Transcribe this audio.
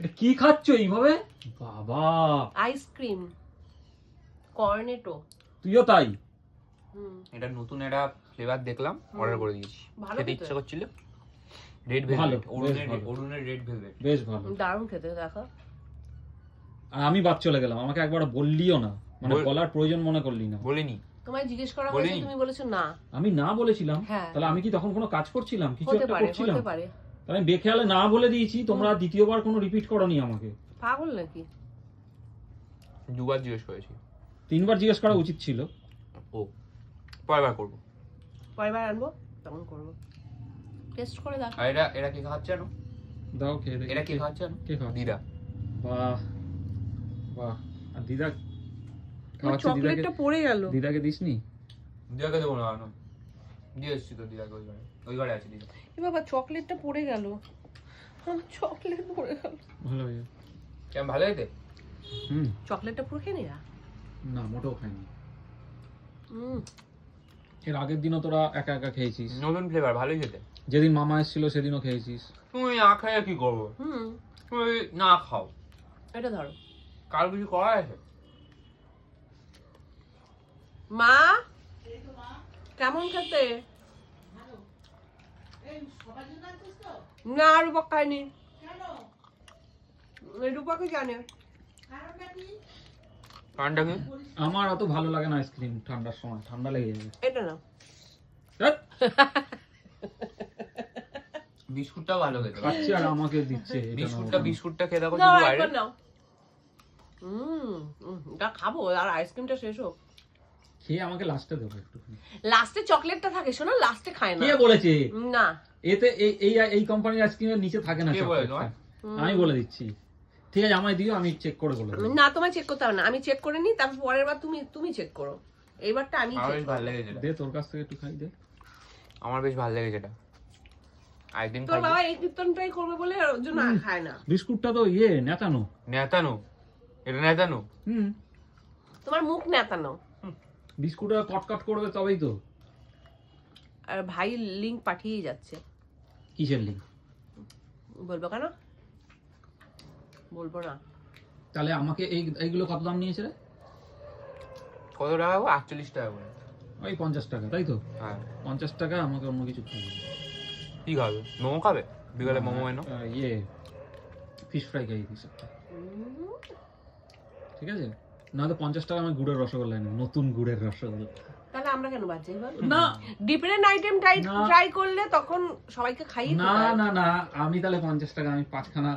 এটা কি খাচ্ছ এইভাবে? বাবা, আইসক্রিম কর্নেটো। তুইও তাই? এটা নতুন একটা ফ্লেভার দেখলাম, অর্ডার করে দিয়েছি। ভালো খেতে খেতে। ইচ্ছা করছিল। রেড ভালো, ভেলভেট, বেশ ভালো। অরুণের রেড ভেলভেট বেশ ভালো। দারুণ খেতে, দেখো। আর আমি বাদ চলে গেলাম, আমাকে একবার বললিও না, মানে বলার প্রয়োজন মনে করলি না। বলিনি। তোমায় জিজ্ঞেস করা হয়েছে, তুমি বলেছো না। আমি না বলেছিলাম? হ্যাঁ। তাহলে আমি কি তখন কোনো কাজ করছিলাম, কিছু হতে একটা পারে, করছিলাম? হতে পারে। তাহলে আমি বেখেয়ালে না বলে দিয়েছি, তোমরা দ্বিতীয়বার কোনো রিপিট করনি আমাকে। পাগল নাকি? দুবার জিজ্ঞেস করেছি। 3বার জিজ্ঞেস করা উচিত ছিল। ও, পরেরবার করবো। পরেরবার আনবো তখন করবো। টেস্ট করে দেখো। আর এরা কি খাচ্ছে জানো? দাও খেয়ে দেখি। এরা কি খাচ্ছে জানো? কে খাওয়াচ্ছে? দিদা। বাহ বাহ। আর দিদা খাওয়াচ্ছে? চকলেটটা পড়ে গেল। দিদাকে দিসনি? দিদাকে দেবো না, দিয়ে এসছি তো দিদাকে, ওই ঘরে আছে দিদা। এ বাবা, চকলেটটা পড়ে গেল। চকলেট পড়ে গেল। ভালো হয়ে যাবে। কেমন ভালো হয়েছে? চকলেটটা পুরো খেয়ে নি না, মোটেও খাইনি। হুম। এর আগের দিনও তোরা একা একা খেয়েছিস। নতুন ফ্লেভার, ভালোই খেতে। যেদিন মামা এসেছিল সেদিনও খেয়েছিস। তুমি না খাইয়ে কি করবো? তুমি না খাও, এটা ধরো। কারো কিছু করার আছে? মা কেমন খেতে? না, রূপা খায়নি। রূপাকে জানে। কারণটা কি? আমার অত ভালো লাগে না আইসক্রিম ঠান্ডার সময়, ঠান্ডা লেগে যাবে। এটা না, ধ্যাৎ, বিস্কুটটা ভালো খেতে। খাচ্ছি আর আমাকে দিচ্ছে। এটা নাও, বিস্কুটটা খেয়ে দেখো নাও শুধু বাইরে। একবার নাও। এটা খাবো আর আইসক্রিমটা শেষ হোক। খেয়ে আমাকে লাস্টে দেবো একটু। লাস্টে চকলেটটা থাকে, শোনো, লাস্টে খায় না। কে বলেছে? না, এতে এই কোম্পানির আইসক্রিমের নিচে থাকে না কে বলে চকলেট। তোমায়? আমি বলে দিচ্ছি। ঠিক আছে, আমায় দিও, আমি চেক করে বলে দেবো। না, তোমায় চেক করতে হবে না, আমি চেক করে নিই, তারপর পরের বার তুমি চেক করো। এইবারটা আমি আমার চেক বেশ ভালো লেগেছে এটা। দে, তোর কাছ থেকে একটু খাই দে। আমার বেশ ভালো লেগেছে এটা। একদিন তোর বাবা এই কীর্তনটাই করবে বলে ওর জন্য আর খায় না। বিস্কুটটা তো নেতানো। নেতানো, এটা নেতানো। তোমার মুখ নেতানো। বিস্কুটটা কটকট করবে তবেই তো। আর ভাই লিংক পাঠিয়ে যাচ্ছে। কিসের লিঙ্ক? বলবো কেন? বলবো না। তাহলে আমাকে এইগুলো কত দাম নিয়েছে রে? কত টাকা? 48 টাকা করে। ওই 50 টাকা, তাই তো? হ্যাঁ। 50 টাকা। আমাকে অন্য কিছু খাবে। কি খাবে? মোমো খাবে? বিকালে মোমো এনো। ফিশ ফ্রাই খাইয়ে দিস একটা। ঠিক আছে, না তো 50 টাকা আমার গুড়ের রসগোল্লা এনে, নতুন গুড়ের রসগোল্লা। তাহলে আমরা কেন বাদ যাই বল? না, ডিফারেন্ট আইটেম ট্রাই করলে তখন সবাইকে খাইয়ে না না না, আমি তাহলে 50 টাকা আমি 5খানা